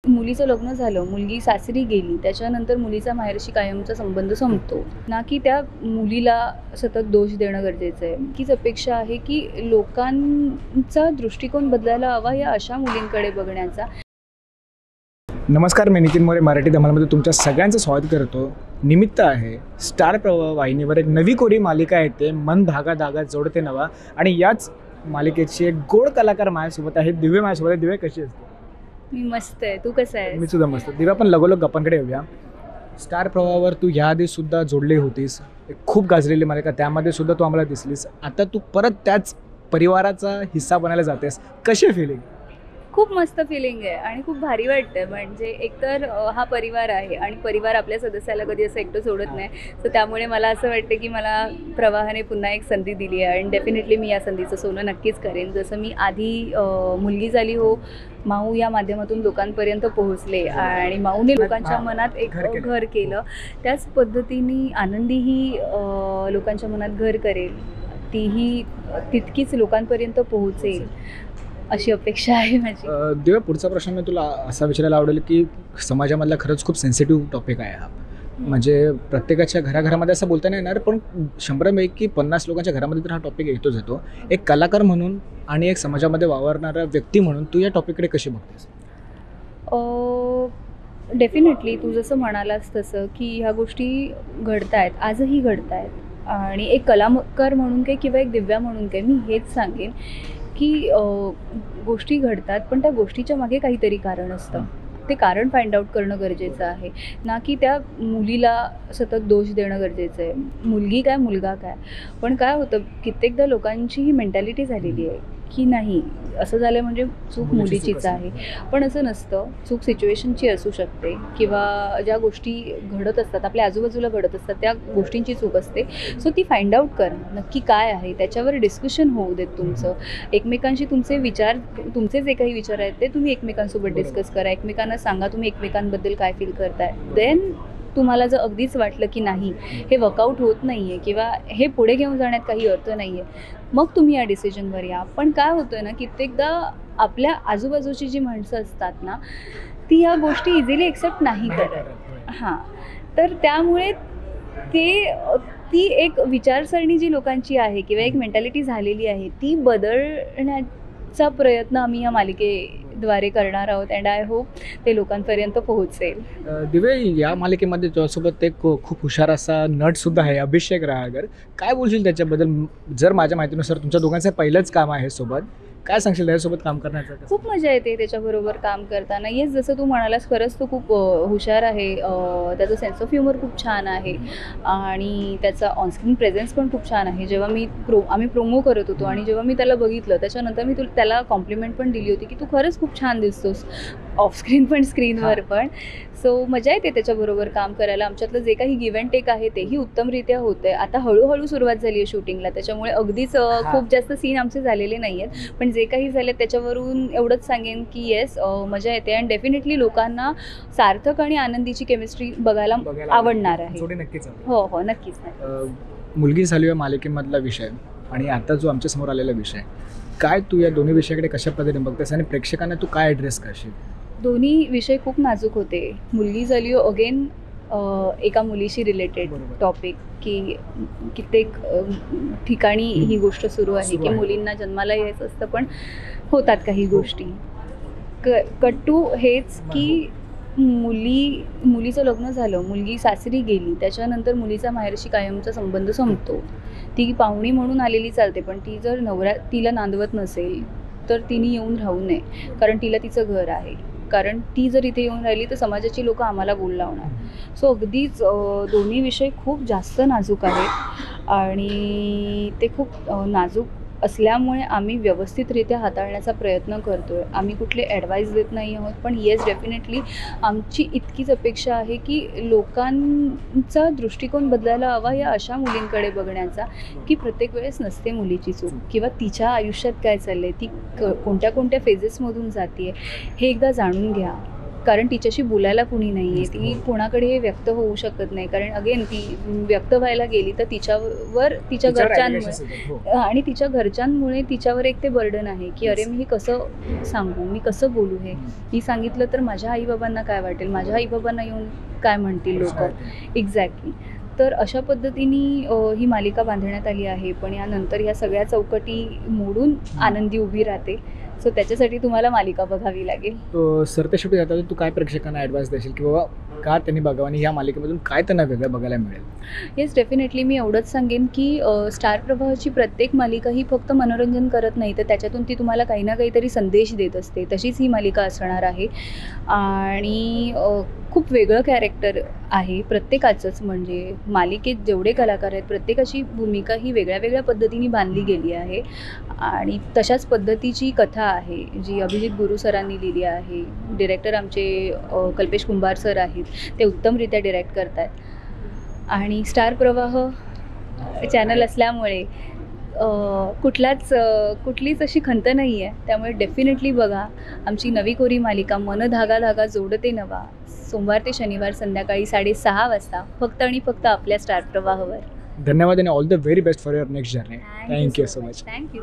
मुलीचं लग्न झालं, मुलगी सासरी गेली, त्याच्यानंतर मुलीचा माहेरशी कायमचा संबंध संपतो. ना की त्या मुलीला सतत दोष देणं गरजेचं आहे. हीच अपेक्षा आहे की लोकांचा दृष्टिकोन बदलायला हवा या अशा मुलींकडे बघण्याचा. नमस्कार, मी नितीन मोरे मराठी धमालमध्ये तुमच्या सगळ्यांचं स्वागत करतो. निमित्त आहे स्टार प्रवाह वाहिनीवर एक नवी कोरी मालिका येते, मन धागा धागा जोडते नवा. आणि याच मालिकेची एक गोड कलाकार माझ्यासोबत आहे, दिव्य माझ्यासोबत आहे. दिव्य, कशी असते? मी मस्त आहे, तू कसा आहे? मी सुद्धा मस्त. दिव्या, आपण लगोलग गप्पांकडे येऊया. स्टार प्रवाहावर तू याआधी सुद्धा जोडली होतीस, एक खूप गाजलेली मालिका, त्यामध्ये सुद्धा तू आम्हाला दिसलीस. आता तू परत त्याच परिवाराचा हिस्सा बनायला जातेस, कशी फिलिंग? खूप मस्त फिलिंग आहे आणि खूप भारी वाटतं. म्हणजे एकतर हा परिवार आहे आणि परिवार आपल्या सदस्याला कधी असं एकटं सोडत नाही. सो त्यामुळे मला असं वाटतं की मला प्रवाहाने पुन्हा एक संधी दिली आहे आणि डेफिनेटली मी या संधीचं सोनं नक्कीच करेन. जसं मी आधी मुलगी झाली हो माऊ या माध्यमातून लोकांपर्यंत पोहोचले आणि माऊने लोकांच्या मनात एक घर केलं, त्याच पद्धतीने आनंदीही लोकांच्या मनात घर करेल, तीही तितकीच लोकांपर्यंत पोहोचेल अशी अपेक्षा आहे माझी. दिव्या, पुढचा प्रश्न मी तुला असा विचारायला आवडेल की समाजामधला खरंच खूप सेन्सिटिव्ह टॉपिक आहे हा. म्हणजे प्रत्येकाच्या घराघरामध्ये असं बोलता नाही येणार, पण 100पैकी 50 लोकांच्या घरामध्ये तर हा टॉपिक येतोच येतो. एक कलाकार म्हणून आणि एक समाजामध्ये वावरणारा व्यक्ती म्हणून तू या टॉपिककडे कशी बघतेस? डेफिनेटली तू जसं म्हणालास तसं की ह्या गोष्टी घडत आहेत, आजही घडत आहेत. आणि एक कलाकार म्हणून काय किंवा एक दिव्या म्हणून काय मी हेच सांगेन की गोष्टी घडतात, पण त्या गोष्टीच्या मागे काहीतरी कारण असतं. ते कारण फाइंड आउट करणं गरजेचं आहे, ना की त्या मुलीला सतत दोष देणं गरजेचं आहे. मुलगी काय मुलगा काय. पण काय होतं, कित्येकदा लोकांची ही मेंटॅलिटी झालेली आहे की नाही असं झालं म्हणजे चूक मुलीचीच आहे. पण असं नसतं. चूक सिच्युएशनची असू शकते किंवा ज्या गोष्टी घडत असतात आपल्या आजूबाजूला घडत असतात त्या गोष्टींची चूक असते. सो ती फाइंड आउट कर नक्की काय आहे, त्याच्यावर डिस्कशन होऊ देत तुमचं. एकमेकांशी तुमचे विचार, तुमचे जे काही विचार आहेत ते तुम्ही एकमेकांसोबत डिस्कस करा. एकमेकांना सांगा तुम्ही एकमेकांबद्दल काय फील करताय. देन तुम्हाला जर अगदीच वाटलं की नाही हे वर्कआउट होत नाही आहे किंवा हे पुढे घेऊन जाण्यात काही अर्थ नाही आहे, मग तुम्ही या डिसिजनवर या. पण काय होतं ना, कित्येकदा आपल्या आजूबाजूची जी माणसं असतात ना, ती ह्या गोष्टी इझिली एक्सेप्ट नाही करत. हां, तर त्यामुळे ती एक विचारसरणी जी लोकांची आहे किंवा एक मेंटॅलिटी झालेली आहे ती बदलण्याचा प्रयत्न आम्ही या मालिकेद्वारे करणार आहोत. अँड आय होप ते लोकांपर्यंत पोहोचेल. दिव्या, या मालिकेमध्ये तुझ्यासोबत एक खूप हुशार असा नटसुद्धा आहे, अभिषेक राहागर. काय बोलशील त्याच्याबद्दल? जर माझ्या माहितीनुसार तुमच्या दोघांचं पहिलंच काम आहे सोबत, काय सांगशील त्याच्यासोबत काम करण्याचं? खूप मजा येते त्याच्याबरोबर काम करताना. येस, जसं तू म्हणालास खरंच तो खूप हुशार आहे. त्याचं सेन्स ऑफ ह्युमर खूप छान आहे आणि त्याचा ऑनस्क्रीन प्रेझेन्स पण खूप छान आहे. जेव्हा आम्ही प्रोमो करत होतो आणि जेव्हा मी त्याला बघितलं त्याच्यानंतर मी त्याला कॉम्प्लिमेंट पण दिली होती की तू खरंच खूप छान दिसतोस ऑफस्क्रीन पण स्क्रीनवर पण. सो मजा येते त्याच्याबरोबर काम करायला. आमच्यातलं जे काही गिव्ह अँड टेक आहे तेही उत्तमरित्या होतं आहे. आता हळूहळू सुरुवात झाली आहे शूटिंगला, त्याच्यामुळे अगदीच खूप जास्त सीन आमचे झालेले नाही आहेत. पण जे काही झाले त्याच्यावरून एवढंच सांगेन की येस, मजा येते आणि डेफिनेटली लोकांना सार्थक आणि आनंदीची केमिस्ट्री बघायला आवडणार आहे. नक्कीच. हो हो, नक्कीच. मुलगी झाली या मालिकेमधला विषय आणि आता जो आमच्या समोर आलेला विषय, काय तू या दोन्ही विषयाकडे कशा पद्धतीने बघतेस आणि प्रेक्षकांना तू काय ॲड्रेस करशील? दोन्ही विषय खूप नाजूक होते. मुलगी झाली अगेन एका मुलीशी रिलेटेड टॉपिक की कित्येक ठिकाणी ही गोष्ट सुरू आहे की मुलींना जन्माला यायचं असतं पण होतात काही गोष्टी. कट्टू हेच की मुलीचं लग्न झालं, मुलगी सासरी गेली, त्याच्यानंतर मुलीचा माहेरशी कायमचा संबंध संपतो. ती पाहुणी म्हणून आलेली चालते, पण ती जर तिला नांदवत नसेल तर तिने येऊन राहू नये, कारण तिला तिचं घर आहे. कारण ती जर इथे येऊन राहिली तर समाजाची लोकं आम्हाला बोल लावणार. सो अगदीच दोन्ही विषय खूप जास्त नाजूक आहेत आणि ते खूप नाजूक असल्यामुळे आम्ही व्यवस्थितरित्या हाताळण्याचा प्रयत्न करतो आहे. आम्ही कुठले ॲडवाईस देत नाही आहोत, पण येस डेफिनेटली आमची इतकीच अपेक्षा आहे की लोकांचा दृष्टिकोन बदलायला हवा या अशा मुलींकडे बघण्याचा की प्रत्येक वेळेस नसते मुलीची चूक किंवा तिच्या आयुष्यात काय चाललं आहे, ती कोणत्या कोणत्या फेजेसमधून जाते आहे हे एकदा जाणून घ्या. कारण तिच्याशी बोलायला कुणी नाही आहे, ती कोणाकडे व्यक्त होऊ शकत नाही. कारण अगेन ती व्यक्त व्हायला गेली तर तिच्यावर तिच्या तिच्यावर घरच्यांमुळे allegations येतात, हो. आणि तिच्या घरच्यांमुळे तिच्यावर एक ते बर्डन आहे की अरे मी हे कसं सांगू, मी कसं बोलू, हे मी सांगितलं तर माझ्या आईबाबांना काय वाटेल, माझ्या आईबाबांना येऊन काय म्हणतील लोक. एक्झॅक्टली. तर अशा पद्धतीने ही मालिका बांधण्यात आली आहे. पण यानंतर ह्या सगळ्या चौकटी मोडून आनंदी उभी राहते. सो त्याच्यासाठी तुम्हाला मालिका बघावी लागेल. सरते शेवटी जाता तू काय प्रेक्षकांना ॲडवाइस देशील की बाबा का त्यांनी बघावं आणि या मालिकेमधून काय त्यांना वेगळं बघायला मिळेल? येस, डेफिनेटली मी एवढंच सांगेन की स्टार प्रवाहाची प्रत्येक मालिका ही फक्त मनोरंजन करत नाही, तर त्याच्यातून ती तुम्हाला काही ना काहीतरी संदेश देत असते. तशीच ही मालिका असणार आहे. आणि खूप वेगळं कॅरेक्टर आहे प्रत्येकाचंच. म्हणजे मालिकेत जेवढे कलाकार आहेत प्रत्येकाची भूमिका ही वेगळ्या वेगळ्या पद्धतीने बांधली गेली आहे. आणि तशाच पद्धतीची कथा आहे जी अभिजित गुरु सरांनी लिहिली आहे. डिरेक्टर आमचे कल्पेश कुंभार सर आहेत, ते उत्तमरित्या डिरेक्ट करत आहेत. आणि स्टार प्रवाह चॅनल असल्यामुळे कुठलीच अशी खंत नाही आहे. त्यामुळे डेफिनेटली बघा आमची नवी कोरी मालिका मन धागा धागा जोडते नवा, सोमवार ते शनिवार संध्याकाळी 6:30 वाजता फक्त आणि फक्त आपल्या स्टार प्रवाहावर. धन्यवाद आणि all the very best for your next journey. Thank you so much. Thank you.